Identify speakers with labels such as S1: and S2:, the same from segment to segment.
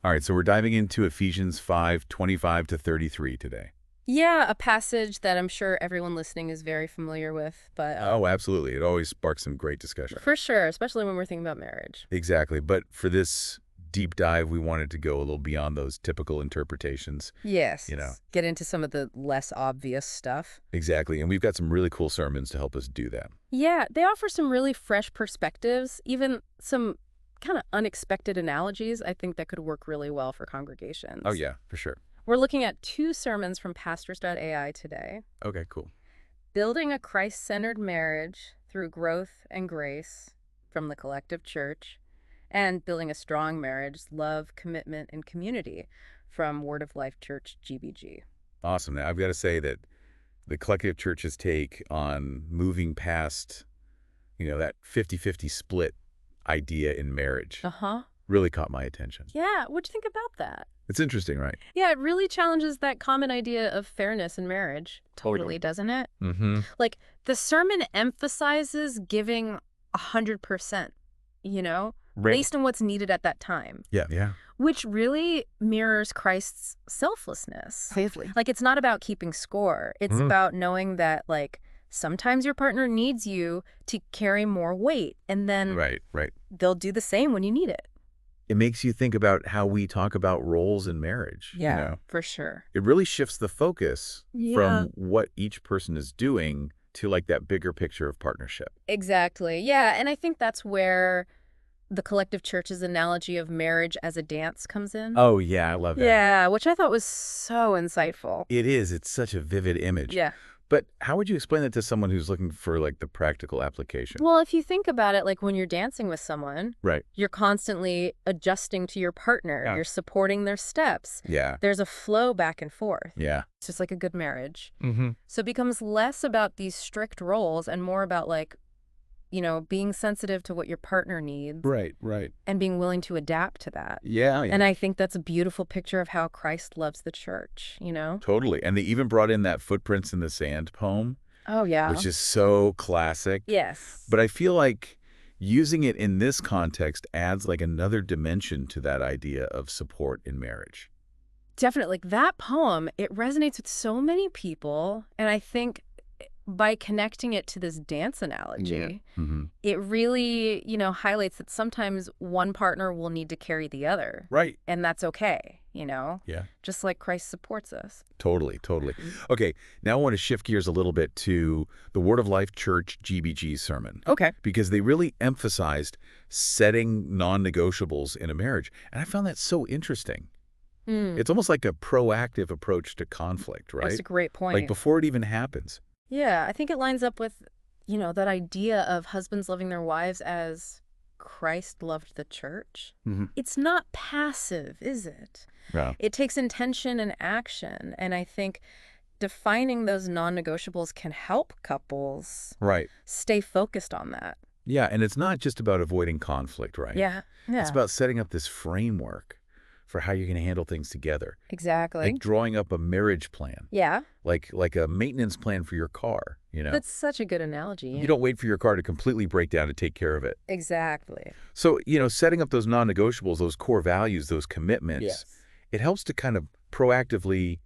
S1: All right, so we're diving into Ephesians 5:25 to 33 today.
S2: Yeah, a passage that I'm sure everyone listening is very familiar with, but
S1: Oh, absolutely. It always sparks some great discussion.
S2: for sure, especially when we're thinking about marriage.
S1: Exactly. But for this deep dive, we wanted to go a little beyond those typical interpretations.
S2: Yes.
S1: You know,
S2: Get into some of the less obvious stuff.
S1: exactly. And we've got some really cool sermons to help us do that.
S2: Yeah, they offer some really fresh perspectives, even some kind of unexpected analogies I think that could work really well for congregations.
S1: Oh, yeah, for sure.
S2: We're looking at two sermons from pastors.ai today.
S1: Okay, cool.
S2: Building a Christ-centered marriage through growth and grace from the collective church, and building a strong marriage, love, commitment, and community from Word of Life Church GBG.
S1: Awesome. Now, I've got to say that the collective church's take on moving past, that 50-50 split idea in marriage
S2: Uh-huh.
S1: really caught my attention.
S2: Yeah, what'd you think about that?
S1: It's interesting, right?
S2: Yeah, it really challenges that common idea of fairness in marriage. Totally, doesn't it?
S1: Mm-hmm.
S2: Like, the sermon emphasizes giving 100%, based on what's needed at that time,
S1: Yeah, yeah.
S2: which really mirrors Christ's selflessness. Like, it's not about keeping score. It's about knowing that, sometimes your partner needs you to carry more weight, and then
S1: Right.
S2: they'll do the same when you need it.
S1: It makes you think about how we talk about roles in marriage.
S2: For sure.
S1: It really shifts the focus
S2: Yeah.
S1: from what each person is doing to that bigger picture of partnership.
S2: Exactly. Yeah, and I think that's where the collective church's analogy of marriage as a dance comes in.
S1: Oh, yeah, I love that.
S2: Yeah, which I thought was so insightful.
S1: It is. It's such a vivid image.
S2: Yeah.
S1: But how would you explain that to someone who's looking for the practical application?
S2: Well, if you think about it, when you're dancing with someone,
S1: Right.
S2: you're constantly adjusting to your partner.
S1: Yeah.
S2: You're supporting their steps.
S1: Yeah.
S2: There's a flow back and forth.
S1: Yeah.
S2: It's just like a good marriage.
S1: Mm-hmm.
S2: So it becomes less about these strict roles and more about being sensitive to what your partner needs
S1: Right.
S2: and being willing to adapt to that.
S1: Yeah.
S2: And I think that's a beautiful picture of how Christ loves the church,
S1: Totally. And they even brought in that Footprints in the Sand poem,
S2: Oh, yeah.
S1: which is so classic.
S2: Yes.
S1: But I feel like using it in this context adds another dimension to that idea of support in marriage.
S2: Definitely. That poem, it resonates with so many people. And I think by connecting it to this dance analogy,
S1: Mm-hmm.
S2: it really, highlights that sometimes one partner will need to carry the other.
S1: Right.
S2: And that's okay,
S1: Yeah.
S2: just like Christ supports us.
S1: Totally. Okay, now I want to shift gears a little bit to the Word of Life Church GBG sermon.
S2: Okay.
S1: Because they really emphasized setting non-negotiables in a marriage. And I found that so interesting. It's almost like a proactive approach to conflict, right?
S2: That's a great point.
S1: Before it even happens.
S2: Yeah, I think it lines up with, that idea of husbands loving their wives as Christ loved the church.
S1: Mm-hmm.
S2: It's not passive, is it?
S1: Yeah.
S2: It takes intention and action. And I think defining those non-negotiables can help couples
S1: Right.
S2: stay focused on that.
S1: Yeah, and it's not just about avoiding conflict, right?
S2: Yeah.
S1: It's about setting up this framework for how you're going to handle things together.
S2: Exactly.
S1: Like drawing up a marriage plan.
S2: Yeah.
S1: Like a maintenance plan for your car,
S2: That's such a good analogy.
S1: You don't wait for your car to completely break down to take care of it.
S2: Exactly.
S1: So, setting up those non-negotiables, those core values, those commitments, it helps to kind of proactively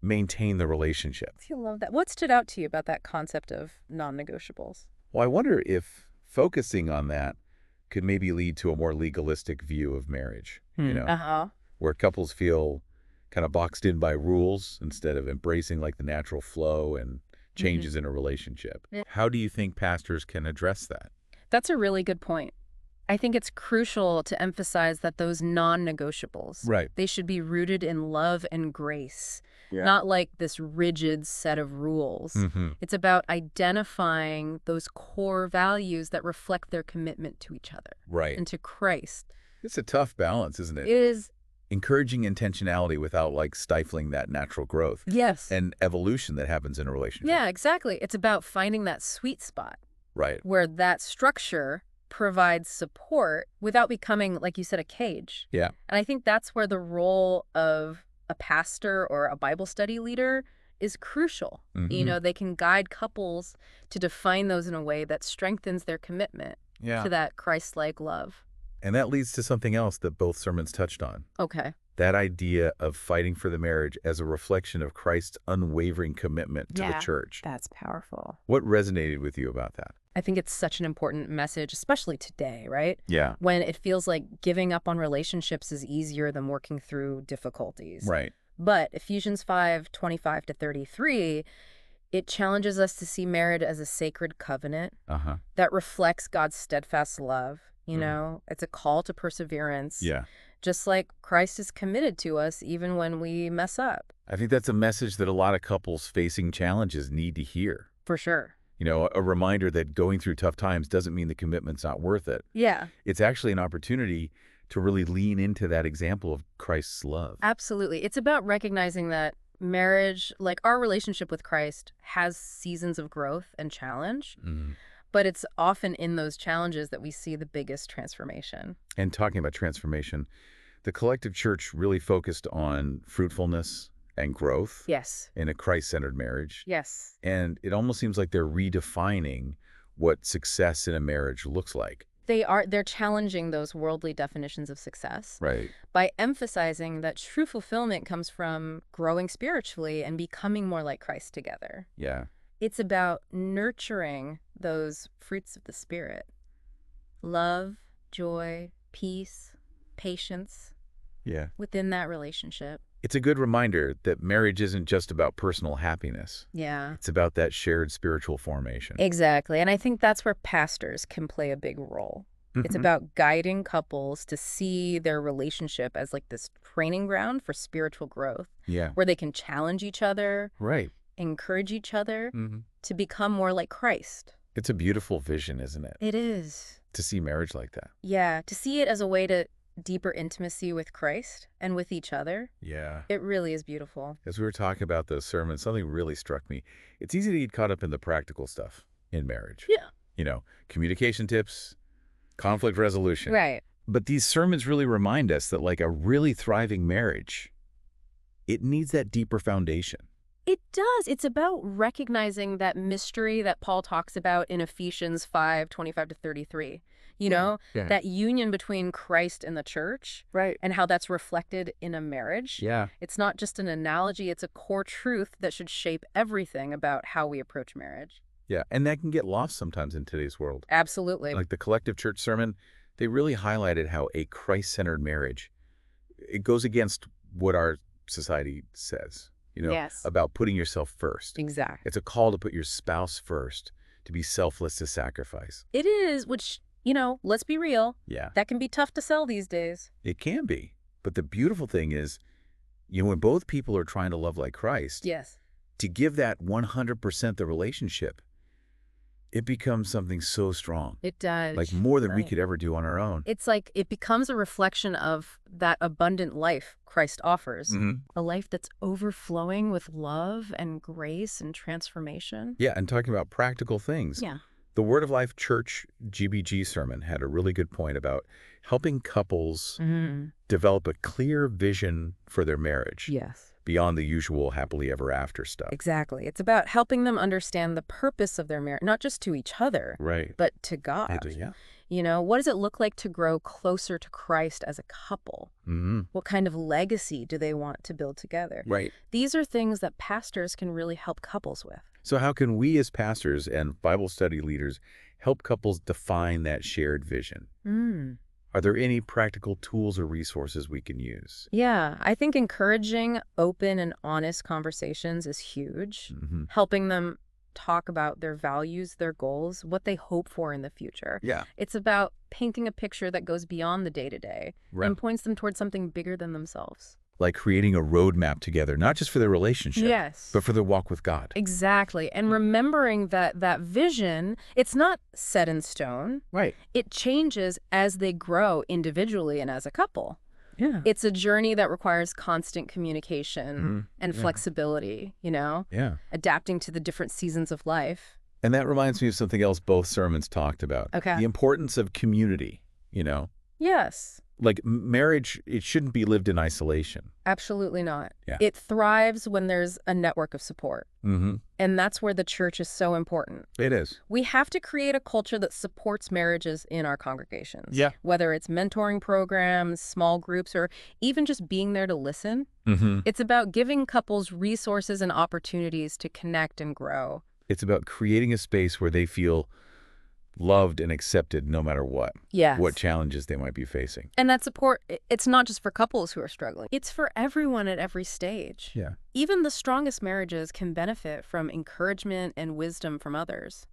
S1: maintain the relationship.
S2: I love that. What stood out to you about that concept of non-negotiables?
S1: Well, I wonder if focusing on that could maybe lead to a more legalistic view of marriage,
S2: Uh-huh.
S1: where couples feel kind of boxed in by rules instead of embracing the natural flow and changes in a relationship.
S2: Yeah.
S1: How do you think pastors can address that?
S2: That's a really good point. I think it's crucial to emphasize that those non-negotiables,
S1: Right.
S2: they should be rooted in love and grace,
S1: Yeah.
S2: not like this rigid set of rules.
S1: Mm-hmm.
S2: It's about identifying those core values that reflect their commitment to each other
S1: Right.
S2: and to Christ.
S1: It's a tough balance, isn't it?
S2: It is,
S1: Encouraging intentionality without stifling that natural growth
S2: yes.
S1: and evolution that happens in a relationship.
S2: Yeah, exactly. It's about finding that sweet spot
S1: Right.
S2: where that structure provides support without becoming, like you said, a cage.
S1: Yeah.
S2: And I think that's where the role of a pastor or a Bible study leader is crucial.
S1: Mhm.
S2: They can guide couples to define those in a way that strengthens their commitment
S1: Yeah.
S2: to that Christ-like love.
S1: And that leads to something else that both sermons touched on.
S2: Okay.
S1: That idea of fighting for the marriage as a reflection of Christ's unwavering commitment to the church.
S2: That's powerful.
S1: What resonated with you about that?
S2: I think it's such an important message, especially today, right?
S1: Yeah.
S2: When it feels like giving up on relationships is easier than working through difficulties.
S1: Right.
S2: But Ephesians 5:25-33, it challenges us to see marriage as a sacred covenant that reflects God's steadfast love. You know, it's a call to perseverance.
S1: Yeah.
S2: Just like Christ is committed to us even when we mess up.
S1: I think that's a message that a lot of couples facing challenges need to hear.
S2: For sure.
S1: You know, a reminder that going through tough times doesn't mean the commitment's not worth it.
S2: Yeah.
S1: It's actually an opportunity to really lean into that example of Christ's love.
S2: Absolutely. It's about recognizing that marriage, like our relationship with Christ, has seasons of growth and challenge. But it's often in those challenges that we see the biggest transformation.
S1: And talking about transformation, the collective church really focused on fruitfulness and growth.
S2: Yes.
S1: In a Christ-centered marriage.
S2: Yes.
S1: And it almost seems like they're redefining what success in a marriage looks like.
S2: They're challenging those worldly definitions of success.
S1: Right.
S2: By emphasizing that true fulfillment comes from growing spiritually and becoming more like Christ together.
S1: Yeah.
S2: It's about nurturing those fruits of the Spirit. Love, joy, peace, patience.
S1: Yeah.
S2: Within that relationship.
S1: It's a good reminder that marriage isn't just about personal happiness.
S2: Yeah.
S1: It's about that shared spiritual formation.
S2: Exactly. And I think that's where pastors can play a big role. It's about guiding couples to see their relationship as like this training ground for spiritual growth.
S1: Yeah.
S2: Where they can challenge each other.
S1: Right.
S2: Encourage each other to become more like Christ.
S1: It's a beautiful vision, isn't it?
S2: It is.
S1: To see marriage like that.
S2: Yeah. To see it as a way to deeper intimacy with Christ and with each other.
S1: Yeah.
S2: It really is beautiful.
S1: As we were talking about those sermons, something really struck me. It's easy to get caught up in the practical stuff in marriage.
S2: Yeah.
S1: You know, communication tips, conflict resolution.
S2: Right.
S1: But these sermons really remind us that like a really thriving marriage, it needs that deeper foundation.
S2: It does. It's about recognizing that mystery that Paul talks about in Ephesians 5:25-33. You know, that union between Christ and the church.
S1: Right.
S2: And how that's reflected in a marriage.
S1: Yeah.
S2: It's not just an analogy. It's a core truth that should shape everything about how we approach marriage.
S1: Yeah. And that can get lost sometimes in today's world.
S2: Absolutely.
S1: Like the collective church sermon, they really highlighted how a Christ-centered marriage, it goes against what our society says. You know, about putting yourself first.
S2: Exactly.
S1: It's a call to put your spouse first, to be selfless, to sacrifice.
S2: It is, which, you know, let's be real.
S1: Yeah.
S2: That can be tough to sell these days.
S1: It can be. But the beautiful thing is, you know, when both people are trying to love like Christ, to give that 100% the relationship, it becomes something so strong.
S2: It does.
S1: Like more than we could ever do on our own.
S2: It's like it becomes a reflection of that abundant life Christ offers. A life that's overflowing with love and grace and transformation.
S1: Yeah, and talking about practical things.
S2: Yeah.
S1: The Word of Life Church GBG sermon had a really good point about helping couples develop a clear vision for their marriage.
S2: Yes.
S1: Beyond the usual happily ever after stuff.
S2: Exactly. It's about helping them understand the purpose of their marriage, not just to each other, but to God.
S1: Yeah.
S2: You know, what does it look like to grow closer to Christ as a couple? What kind of legacy do they want to build together?
S1: Right.
S2: These are things that pastors can really help couples with.
S1: So how can we as pastors and Bible study leaders help couples define that shared vision? Are there any practical tools or resources we can use?
S2: Yeah, I think encouraging open and honest conversations is huge. Helping them talk about their values, their goals, what they hope for in the future.
S1: Yeah.
S2: It's about painting a picture that goes beyond the day-to-day and points them towards something bigger than themselves.
S1: Like creating a roadmap together, not just for their relationship, but for their walk with God.
S2: Exactly. And remembering that that vision, it's not set in stone.
S1: Right.
S2: It changes as they grow individually and as a couple.
S1: Yeah.
S2: It's a journey that requires constant communication and flexibility, you know?
S1: Yeah.
S2: Adapting to the different seasons of life.
S1: And that reminds me of something else both sermons talked about.
S2: Okay.
S1: The importance of community, you know?
S2: Yes.
S1: Like marriage, it shouldn't be lived in isolation.
S2: Absolutely not.
S1: Yeah.
S2: It thrives when there's a network of support.
S1: Mm-hmm.
S2: And that's where the church is so important.
S1: It is.
S2: We have to create a culture that supports marriages in our congregations.
S1: Yeah.
S2: Whether it's mentoring programs, small groups, or even just being there to listen.
S1: Mm-hmm.
S2: It's about giving couples resources and opportunities to connect and grow.
S1: It's about creating a space where they feel loved and accepted no matter what.
S2: Yes.
S1: What challenges they might be facing.
S2: And that support, it's not just for couples who are struggling. It's for everyone at every stage.
S1: Yeah.
S2: Even the strongest marriages can benefit from encouragement and wisdom from others.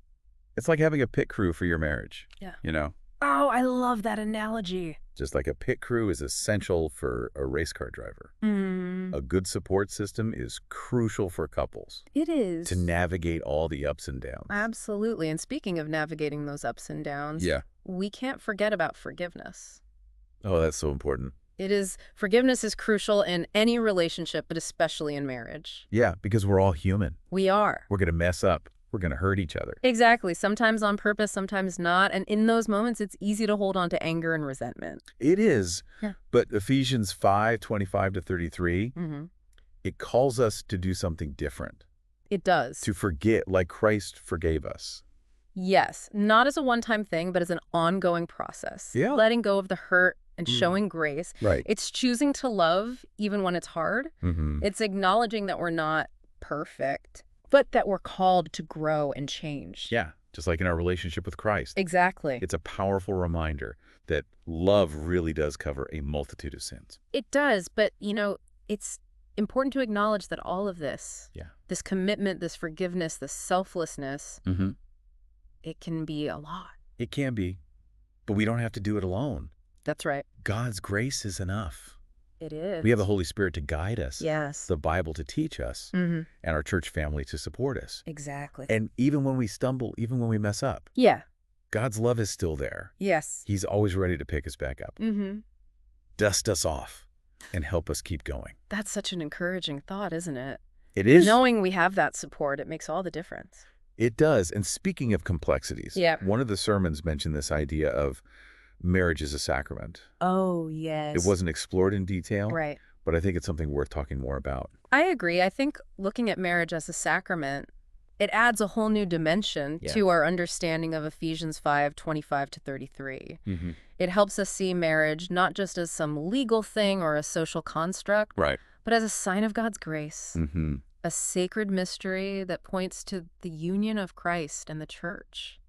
S1: It's like having a pit crew for your marriage.
S2: Yeah.
S1: You know?
S2: Oh, I love that analogy.
S1: Just like a pit crew is essential for a race car driver. A good support system is crucial for couples.
S2: It is.
S1: To navigate all the ups and downs.
S2: Absolutely. And speaking of navigating those ups and downs, we can't forget about forgiveness.
S1: Oh, that's so important.
S2: Forgiveness is crucial in any relationship, but especially in marriage.
S1: Yeah, because we're all human.
S2: We are.
S1: We're going to mess up. We're going to hurt each other.
S2: Exactly. Sometimes on purpose, sometimes not. And in those moments, it's easy to hold on to anger and resentment.
S1: It is.
S2: Yeah.
S1: But Ephesians 5:25-33, it calls us to do something different.
S2: It does.
S1: To forget like Christ forgave us.
S2: Yes. Not as a one-time thing, but as an ongoing process.
S1: Yeah.
S2: Letting go of the hurt and showing grace.
S1: Right.
S2: It's choosing to love even when it's hard. It's acknowledging that we're not perfect, but that we're called to grow and change.
S1: Yeah, just like in our relationship with Christ.
S2: Exactly.
S1: It's a powerful reminder that love really does cover a multitude of sins.
S2: It does, but, it's important to acknowledge that all of this, this commitment, this forgiveness, this selflessness, it can be a lot.
S1: It can be, but we don't have to do it alone.
S2: That's right.
S1: God's grace is enough.
S2: It is.
S1: We have the Holy Spirit to guide us.
S2: Yes.
S1: The Bible to teach us. And our church family to support us.
S2: Exactly.
S1: And even when we stumble, even when we mess up, God's love is still there.
S2: Yes.
S1: He's always ready to pick us back up. Dust us off and help us keep going.
S2: That's such an encouraging thought, isn't it?
S1: It is.
S2: Knowing we have that support, it makes all the difference.
S1: It does. And speaking of complexities, one of the sermons mentioned this idea of marriage is a sacrament.
S2: Oh, yes.
S1: It wasn't explored in detail.
S2: Right.
S1: But I think it's something worth talking more about.
S2: I agree. I think looking at marriage as a sacrament, it adds a whole new dimension to our understanding of Ephesians 5:25-33. It helps us see marriage not just as some legal thing or a social construct, but as a sign of God's grace, a sacred mystery that points to the union of Christ and the church.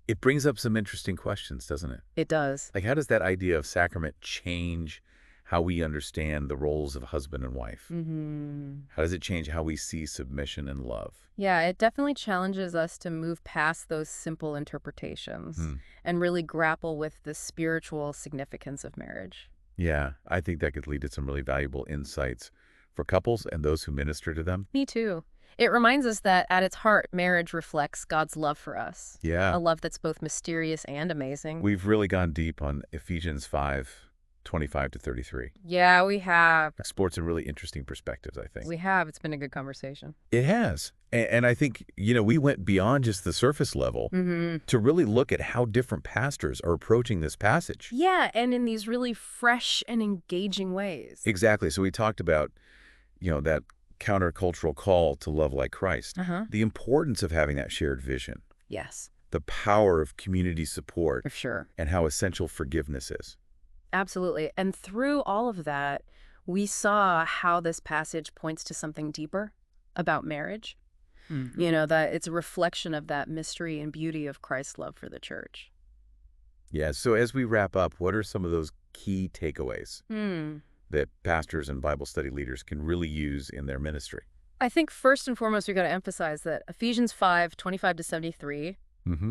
S1: It brings up some interesting questions, doesn't it?
S2: It does.
S1: Like, how does that idea of sacrament change how we understand the roles of husband and wife? How does it change how we see submission and love?
S2: Yeah, it definitely challenges us to move past those simple interpretations and really grapple with the spiritual significance of marriage.
S1: Yeah, I think that could lead to some really valuable insights for couples and those who minister to them.
S2: Me too. It reminds us that at its heart, marriage reflects God's love for us.
S1: Yeah.
S2: A love that's both mysterious and amazing.
S1: We've really gone deep on Ephesians 5:25-33.
S2: Yeah, we have.
S1: Explored some really interesting perspectives, I think.
S2: We have. It's been a good conversation.
S1: It has. And I think, we went beyond just the surface level to really look at how different pastors are approaching this passage.
S2: Yeah, and in these really fresh and engaging ways.
S1: Exactly. So we talked about, that countercultural call to love like Christ. The importance of having that shared vision.
S2: Yes.
S1: The power of community support.
S2: For sure.
S1: And how essential forgiveness is.
S2: Absolutely. And through all of that, we saw how this passage points to something deeper about marriage. That it's a reflection of that mystery and beauty of Christ's love for the church.
S1: Yeah. So as we wrap up, what are some of those key takeaways that pastors and Bible study leaders can really use in their ministry?
S2: I think first and foremost, we've got to emphasize that Ephesians 5:25-73,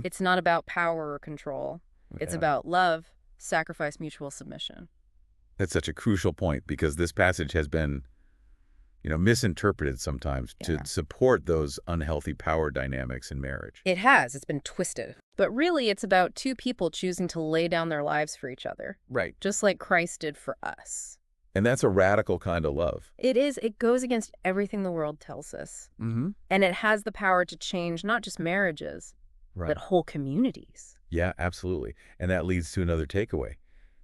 S2: it's not about power or control. It's about love, sacrifice, mutual submission.
S1: That's such a crucial point because this passage has been, misinterpreted sometimes to support those unhealthy power dynamics in marriage.
S2: It has. It's been twisted. But really, it's about two people choosing to lay down their lives for each other.
S1: Right.
S2: Just like Christ did for us.
S1: And that's a radical kind of love.
S2: It is. It goes against everything the world tells us. And it has the power to change not just marriages, but whole communities.
S1: Yeah, absolutely. And that leads to another takeaway.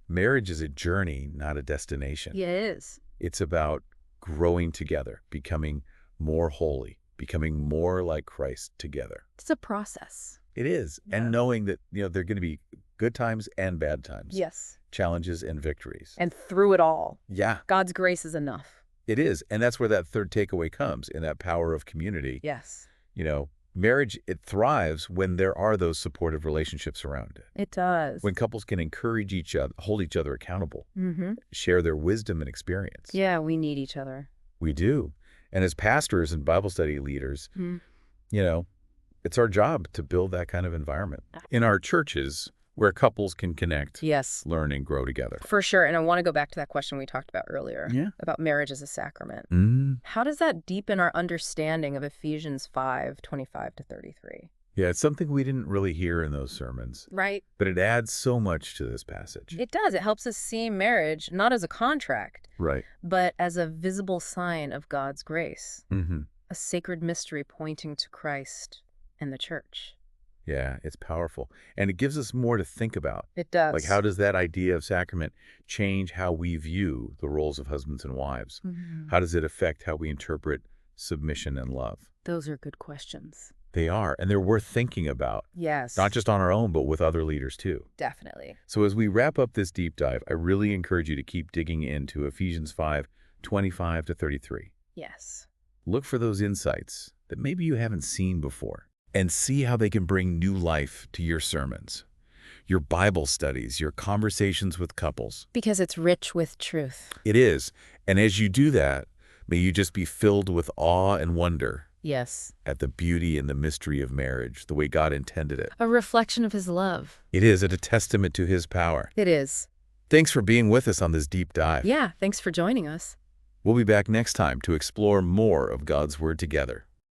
S1: Marriage is a journey, not a destination.
S2: Yeah, it is.
S1: It's about growing together, becoming more holy, becoming more like Christ together.
S2: It's a process.
S1: It is. Yeah. And knowing that, there are going to be good times and bad times.
S2: Yes.
S1: Challenges and victories.
S2: And through it all.
S1: Yeah.
S2: God's grace is enough.
S1: It is. And that's where that third takeaway comes, in that power of community.
S2: Yes.
S1: Marriage, it thrives when there are those supportive relationships around it.
S2: It does.
S1: When couples can encourage each other, hold each other accountable, share their wisdom and experience.
S2: Yeah, we need each other.
S1: We do. And as pastors and Bible study leaders, it's our job to build that kind of environment in our churches where couples can connect,
S2: yes,
S1: learn, and grow together.
S2: For sure. And I want to go back to that question we talked about earlier, about marriage as a sacrament. How does that deepen our understanding of Ephesians 5:25-33?
S1: Yeah, it's something we didn't really hear in those sermons.
S2: Right.
S1: But it adds so much to this passage.
S2: It does. It helps us see marriage not as a contract,
S1: right,
S2: but as a visible sign of God's grace, a sacred mystery pointing to Christ and the church.
S1: Yeah, it's powerful. And it gives us more to think about.
S2: It does.
S1: Like, how does that idea of sacrament change how we view the roles of husbands and wives? How does it affect how we interpret submission and love?
S2: Those are good questions.
S1: They are, and they're worth thinking about.
S2: Yes.
S1: Not just on our own, but with other leaders too.
S2: Definitely.
S1: So as we wrap up this deep dive, I really encourage you to keep digging into Ephesians 5:25-33.
S2: Yes.
S1: Look for those insights that maybe you haven't seen before, and see how they can bring new life to your sermons, your Bible studies, your conversations with couples.
S2: Because it's rich with truth.
S1: It is. And as you do that, may you just be filled with awe and wonder.
S2: Yes.
S1: At the beauty and the mystery of marriage, the way God intended it.
S2: A reflection of his love.
S1: It is a testament to his power.
S2: It is.
S1: Thanks for being with us on this deep dive.
S2: Yeah, thanks for joining us.
S1: We'll be back next time to explore more of God's Word together.